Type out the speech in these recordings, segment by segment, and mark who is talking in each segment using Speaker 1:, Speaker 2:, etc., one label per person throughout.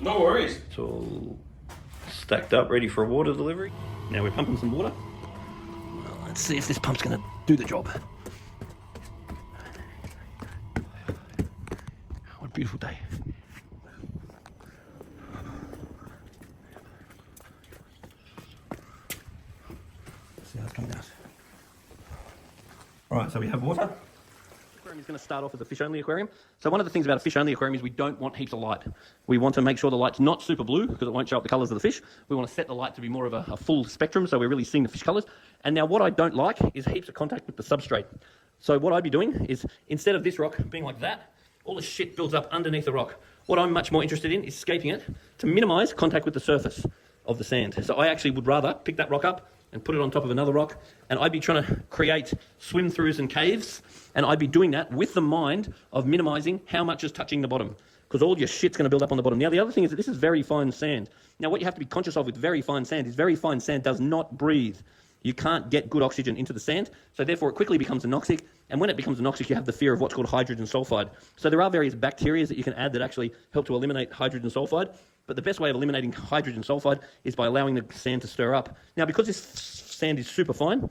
Speaker 1: No worries.
Speaker 2: It's all stacked up, ready for a water delivery. Now we're pumping some water. Well, let's see if this pump's going to do the job. What a beautiful day. Let's see how it's coming out. All right, so we have water. Aquarium is going to start off as a fish-only aquarium. So one of the things about a fish-only aquarium is we don't want heaps of light. We want to make sure the light's not super blue because it won't show up the colours of the fish. We want to set the light to be more of a full spectrum, so we're really seeing the fish colours. And now what I don't like is heaps of contact with the substrate. So what I'd be doing is, instead of this rock being like that, all the shit builds up underneath the rock. What I'm much more interested in is scaping it to minimise contact with the surface of the sand. So I actually would rather pick that rock up and put it on top of another rock, and I'd be trying to create swim-throughs and caves, and I'd be doing that with the mind of minimising how much is touching the bottom, because all your shit's going to build up on the bottom. Now, the other thing is that this is very fine sand. Now, what you have to be conscious of with very fine sand is very fine sand does not breathe. You can't get good oxygen into the sand, so therefore it quickly becomes anoxic, and when it becomes anoxic, you have the fear of what's called hydrogen sulfide. So there are various bacteria that you can add that actually help to eliminate hydrogen sulfide, but the best way of eliminating hydrogen sulfide is by allowing the sand to stir up. Now, because this sand is super fine,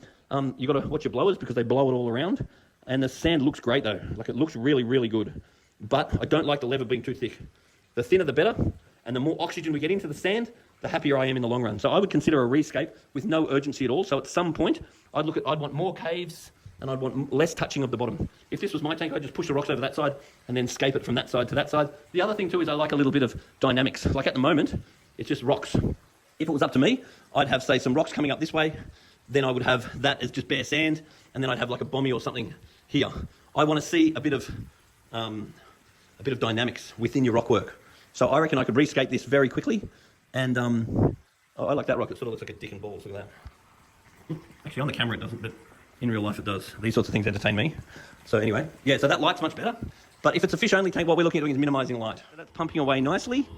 Speaker 2: you've got to watch your blowers because they blow it all around, and the sand looks great though. Like, it looks really, really good, but I don't like the lever being too thick. The thinner the better, and the more oxygen we get into the sand, the happier I am in the long run. So I would consider a rescape with no urgency at all. So at some point, I'd want more caves, and I'd want less touching of the bottom. If this was my tank, I'd just push the rocks over that side and then scape it from that side to that side. The other thing too is I like a little bit of dynamics. Like at the moment, it's just rocks. If it was up to me, I'd have, say, some rocks coming up this way, then I would have that as just bare sand, and then I'd have like a bommy or something here. I want to see a bit of dynamics within your rock work. So I reckon I could rescape this very quickly, and oh, I like that rock. It sort of looks like a dick and balls. Look at that. Actually, on the camera it doesn't, but in real life it does. These sorts of things entertain me. So anyway, yeah, so that light's much better. But if it's a fish-only tank, what we're looking at doing is minimising light. So that's pumping away nicely.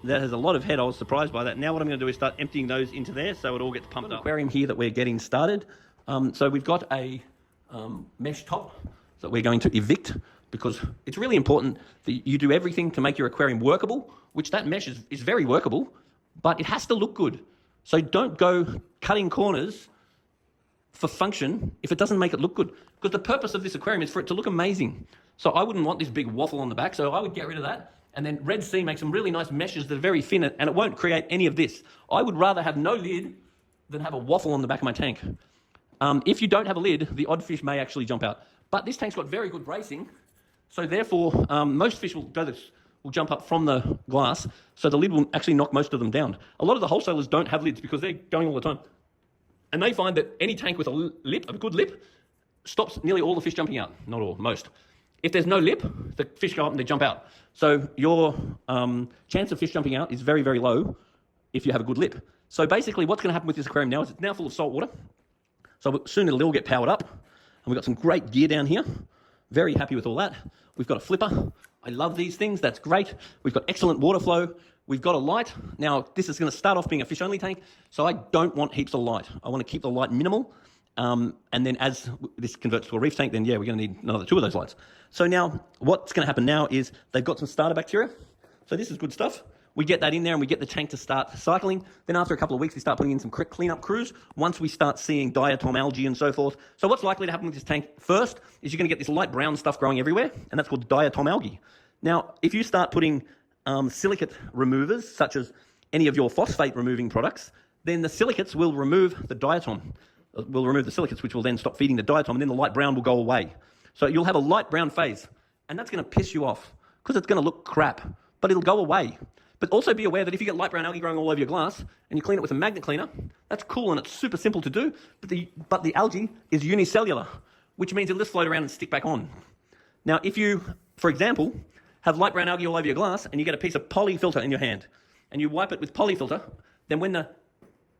Speaker 2: That has a lot of head. I was surprised by that. Now what I'm going to do is start emptying those into there so it all gets pumped up. Aquarium here that we're getting started. So we've got a mesh top that we're going to evict, because it's really important that you do everything to make your aquarium workable, which that mesh is very workable, but it has to look good. So don't go cutting corners for function if it doesn't make it look good, because the purpose of this aquarium is for it to look amazing. So I wouldn't want this big waffle on the back, so I would get rid of that. And then Red Sea makes some really nice meshes that are very thin, and it won't create any of this. I would rather have no lid than have a waffle on the back of my tank. If you don't have a lid, the odd fish may actually jump out. But this tank's got very good bracing, so therefore most fish will jump up from the glass, so the lid will actually knock most of them down. A lot of the wholesalers don't have lids because they're going all the time. And they find that any tank with a good lip, stops nearly all the fish jumping out. Not all, most. If there's no lip, the fish go up and they jump out. So your chance of fish jumping out is very, very low if you have a good lip. So basically what's going to happen with this aquarium now is it's now full of salt water. So soon it'll all get powered up. And we've got some great gear down here. Very happy with all that. We've got a flipper. I love these things. That's great. We've got excellent water flow. We've got a light. Now, this is going to start off being a fish-only tank, so I don't want heaps of light. I want to keep the light minimal. And then as this converts to a reef tank, then yeah, we're going to need another 2 of those lights. So now, what's going to happen now is they've got some starter bacteria. So this is good stuff. We get that in there and we get the tank to start cycling. Then after a couple of weeks, we start putting in some cleanup crews once we start seeing diatom algae and so forth. So what's likely to happen with this tank first is you're going to get this light brown stuff growing everywhere, and that's called diatom algae. Now, if you start putting silicate removers, such as any of your phosphate removing products, then the silicates will remove the diatom. Will remove the silicates, which will then stop feeding the diatom, and then the light brown will go away. So you'll have a light brown phase, and that's going to piss you off because it's going to look crap, but it'll go away. But also be aware that if you get light brown algae growing all over your glass and you clean it with a magnet cleaner, that's cool and it's super simple to do, but the algae is unicellular, which means it'll just float around and stick back on. Now, if you, for example, have light brown algae all over your glass and you get a piece of polyfilter in your hand and you wipe it with polyfilter, then when the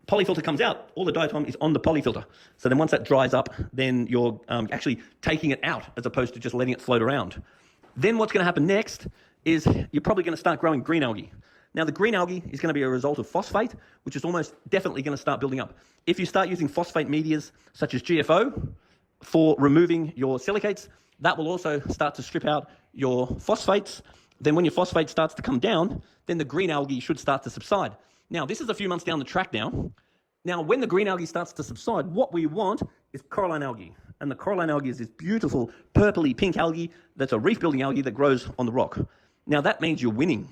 Speaker 2: polyfilter comes out, all the diatom is on the polyfilter. So then once that dries up, then you're actually taking it out as opposed to just letting it float around. Then what's going to happen next is you're probably going to start growing green algae. Now, the green algae is going to be a result of phosphate, which is almost definitely going to start building up. If you start using phosphate medias such as GFO for removing your silicates, that will also start to strip out your phosphates. Then when your phosphate starts to come down, then the green algae should start to subside. Now, this is a few months down the track now. Now, when the green algae starts to subside, what we want is coralline algae. And the coralline algae is this beautiful purpley pink algae that's a reef-building algae that grows on the rock. Now, that means you're winning.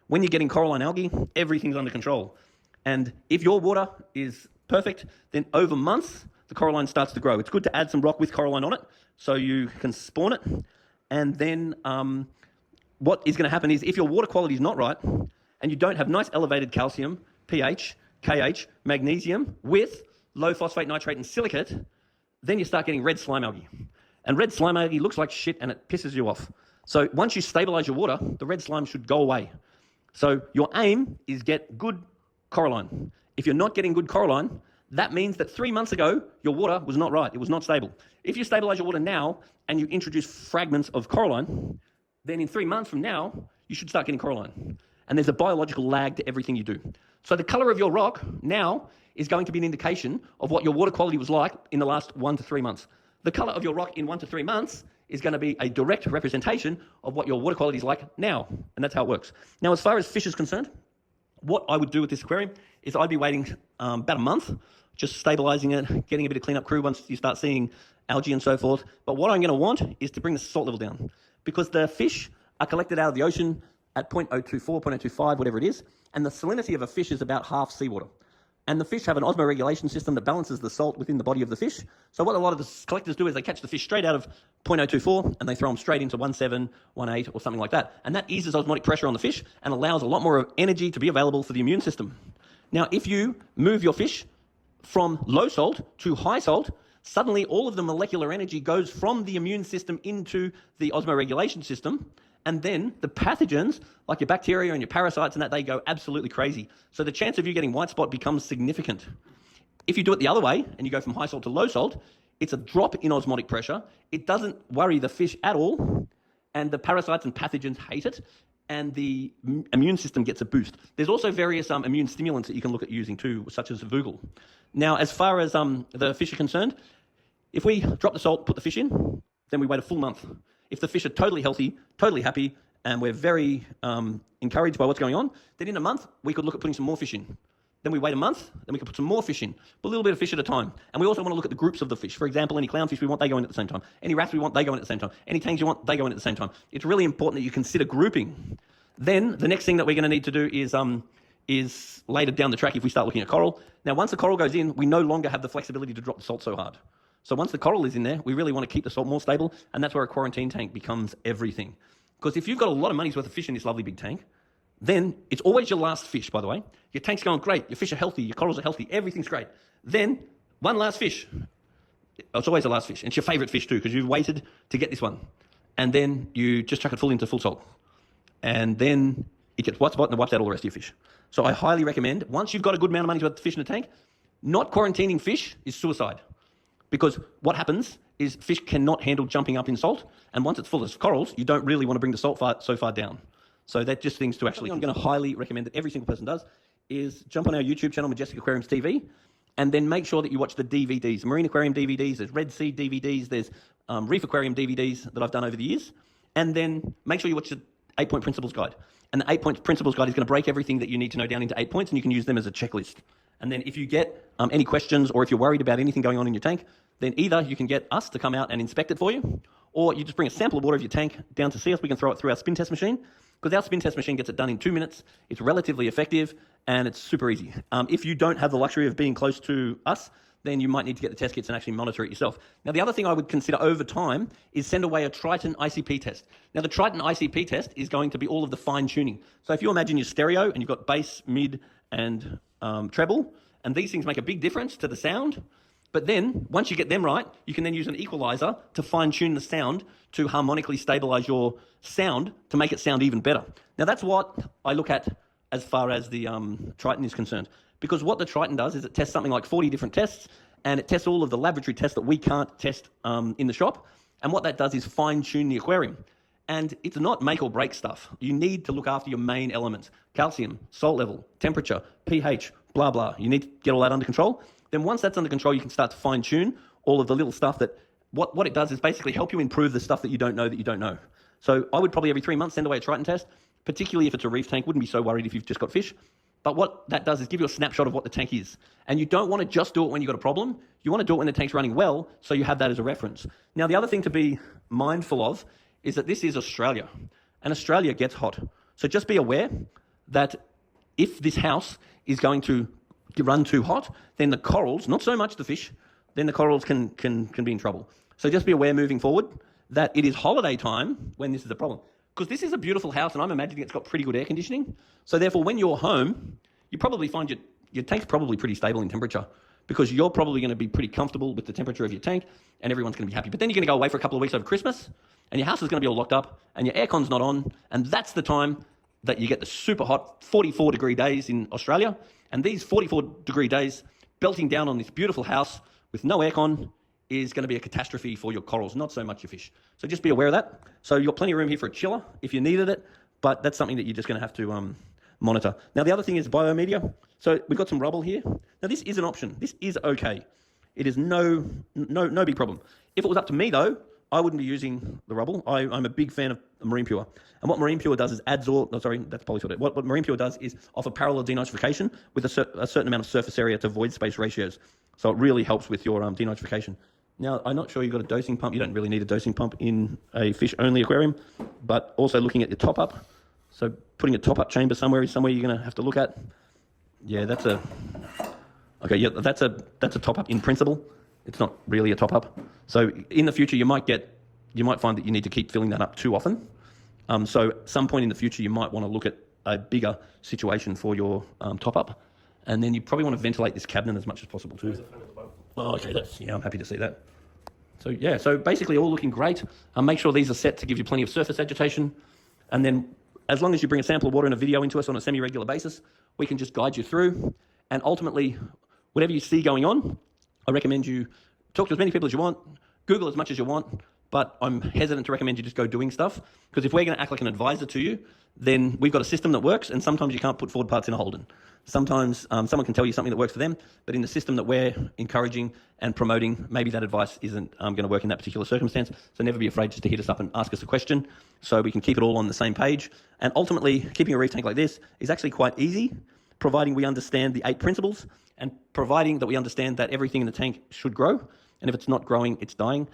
Speaker 2: When you're getting coralline algae, everything's under control. And if your water is perfect, then over months, the coralline starts to grow. It's good to add some rock with coralline on it so you can spawn it. And then what is going to happen is if your water quality is not right and you don't have nice elevated calcium, pH, KH, magnesium with low phosphate, nitrate and silicate, then you start getting red slime algae. And red slime algae looks like shit and it pisses you off. So once you stabilize your water, the red slime should go away. So your aim is get good coralline. If you're not getting good coralline, that means that 3 months ago, your water was not right. It was not stable. If you stabilize your water now and you introduce fragments of coralline, then in 3 months from now, you should start getting coralline. And there's a biological lag to everything you do. So the color of your rock now is going to be an indication of what your water quality was like in the last 1 to 3 months. The color of your rock in 1 to 3 months is going to be a direct representation of what your water quality is like now. And that's how it works. Now, as far as fish is concerned, what I would do with this aquarium is I'd be waiting about a month, just stabilizing it, getting a bit of cleanup crew once you start seeing algae and so forth. But what I'm going to want is to bring the salt level down because the fish are collected out of the ocean at 0.024, 0.025, whatever it is. And the salinity of a fish is about half seawater. And the fish have an osmoregulation system that balances the salt within the body of the fish. So what a lot of the collectors do is they catch the fish straight out of 0.024 and they throw them straight into 1.7, 1.8 or something like that. And that eases osmotic pressure on the fish and allows a lot more energy to be available for the immune system. Now, if you move your fish from low salt to high salt, suddenly all of the molecular energy goes from the immune system into the osmoregulation system. And then the pathogens, like your bacteria and your parasites and that, they go absolutely crazy. So the chance of you getting white spot becomes significant. If you do it the other way and you go from high salt to low salt, it's a drop in osmotic pressure. It doesn't worry the fish at all. And the parasites and pathogens hate it. And the immune system gets a boost. There's also various immune stimulants that you can look at using too, such as Vogel. Now, as far as the fish are concerned, if we drop the salt, put the fish in, then we wait a full month. If the fish are totally healthy, totally happy, and we're very encouraged by what's going on, then in a month, we could look at putting some more fish in. Then we wait a month, then we can put some more fish in, but a little bit of fish at a time. And we also want to look at the groups of the fish. For example, any clownfish we want, they go in at the same time. Any wrasse we want, they go in at the same time. Any tangs you want, they go in at the same time. It's really important that you consider grouping. Then the next thing that we're going to need to do is later down the track if we start looking at coral. Now, once the coral goes in, we no longer have the flexibility to drop the salt so hard. So once the coral is in there, we really want to keep the salt more stable, and that's where a quarantine tank becomes everything. Because if you've got a lot of money's worth of fish in this lovely big tank, then it's always your last fish, by the way. Your tank's going great, your fish are healthy, your corals are healthy, everything's great. Then, one last fish. It's always the last fish, and it's your favourite fish too, because you've waited to get this one. And then you just chuck it full into full salt. And then it gets white spot and it wipes out all the rest of your fish. So I highly recommend, once you've got a good amount of money's worth of fish in the tank, not quarantining fish is suicide. Because what happens is fish cannot handle jumping up in salt, and once it's full of corals, you don't really want to bring the salt so far down. So that's just things to actually... I'm going to highly recommend that every single person does is jump on our YouTube channel, Majestic Aquariums TV, and then make sure that you watch the DVDs. Marine Aquarium DVDs, there's Red Sea DVDs, there's Reef Aquarium DVDs that I've done over the years, and then make sure you watch the 8-point principles guide. And the 8-point principles guide is going to break everything that you need to know down into 8 points, and you can use them as a checklist. And then if you get any questions or if you're worried about anything going on in your tank, then either you can get us to come out and inspect it for you, or you just bring a sample of water of your tank down to see us. We can throw it through our spin test machine, because our spin test machine gets it done in 2 minutes. It's relatively effective, and it's super easy. If you don't have the luxury of being close to us, then you might need to get the test kits and actually monitor it yourself. Now, the other thing I would consider over time is send away a Triton ICP test. Now, the Triton ICP test is going to be all of the fine-tuning. So if you imagine your stereo and you've got bass, mid, and treble, and these things make a big difference to the sound, but then, once you get them right, you can then use an equalizer to fine-tune the sound to harmonically stabilize your sound to make it sound even better. Now, that's what I look at as far as the Triton is concerned. Because what the Triton does is it tests something like 40 different tests, and it tests all of the laboratory tests that we can't test in the shop. And what that does is fine-tune the aquarium. And it's not make or break stuff. You need to look after your main elements: calcium, salt level, temperature, pH, blah, blah. You need to get all that under control. Then once that's under control, you can start to fine-tune all of the little stuff that, what it does is basically help you improve the stuff that you don't know. So I would probably every 3 months send away a Triton test, particularly if it's a reef tank. Wouldn't be so worried if you've just got fish. But what that does is give you a snapshot of what the tank is. And you don't want to just do it when you've got a problem. You want to do it when the tank's running well, so you have that as a reference. Now, the other thing to be mindful of is that this is Australia, and Australia gets hot. So just be aware that if this house is going to run too hot, then the corals, not so much the fish, then the corals can be in trouble. So just be aware moving forward that it is holiday time when this is a problem. Because this is a beautiful house, and I'm imagining it's got pretty good air conditioning. So therefore, when you're home, you probably find your tank's probably pretty stable in temperature, because you're probably going to be pretty comfortable with the temperature of your tank, and everyone's going to be happy. But then you're going to go away for a couple of weeks over Christmas, and your house is going to be all locked up, and your aircon's not on, and that's the time that you get the super hot 44-degree days in Australia. And these 44-degree days belting down on this beautiful house with no aircon is going to be a catastrophe for your corals, not so much your fish. So just be aware of that. So you've got plenty of room here for a chiller if you needed it, but that's something that you're just going to have to monitor. Now, the other thing is biomedia. So we've got some rubble here. Now, this is an option. This is okay. It is no big problem. If it was up to me, though, I wouldn't be using the rubble. I'm a big fan of Marine Pure. And what Marine Pure does is that's polysorted. What Marine Pure does is offer parallel denitrification with a certain amount of surface area to void space ratios. So it really helps with your denitrification. Now, I'm not sure you've got a dosing pump. You don't really need a dosing pump in a fish-only aquarium, but also looking at your top-up. So putting a top-up chamber somewhere is somewhere you're going to have to look at. Yeah, that's a top-up in principle. It's not really a top-up. So in the future, you might find that you need to keep filling that up too often. So at some point in the future, you might want to look at a bigger situation for your top-up. And then you probably want to ventilate this cabinet as much as possible too. Oh, okay, I'm happy to see that. So basically all looking great. Make sure these are set to give you plenty of surface agitation. And then as long as you bring a sample of water and a video into us on a semi-regular basis, we can just guide you through. And ultimately, whatever you see going on, I recommend you talk to as many people as you want, Google as much as you want, but I'm hesitant to recommend you just go doing stuff, because if we're going to act like an advisor to you, then we've got a system that works, and sometimes you can't put forward parts in a Holden. Sometimes someone can tell you something that works for them, but in the system that we're encouraging and promoting, maybe that advice isn't going to work in that particular circumstance. So never be afraid just to hit us up and ask us a question so we can keep it all on the same page. And ultimately, keeping a reef tank like this is actually quite easy, providing we understand the 8 principles and providing that we understand that everything in the tank should grow. And if it's not growing, it's dying.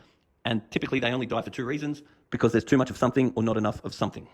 Speaker 2: And typically they only die for 2 reasons: because there's too much of something or not enough of something.